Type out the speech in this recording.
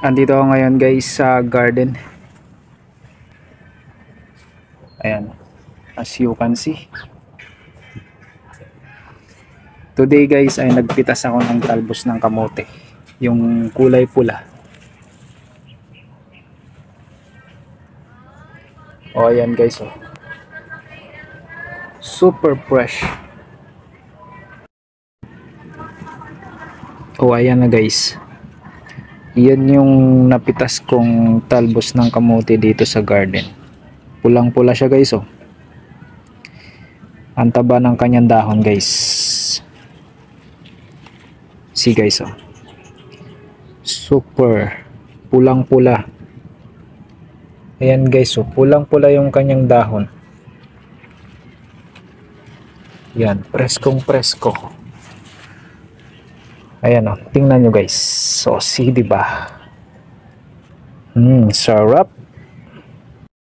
Andito ako ngayon guys sa garden. Ayan, as you can see. Today guys ay nagpitas ako ng talbos ng kamote. Yung kulay pula. O ayan guys oh. Super fresh. O ayan na guys. Yan yung napitas kong talbos ng kamote dito sa garden. Pulang pula siya guys oh. Ang taba ng kanyang dahon guys. See guys oh. Super pulang pula. Ayan guys oh, pulang pula yung kanyang dahon. Yan, preskong presko. Ayan oh, tingnan nyo guys. So see, diba? Sarap.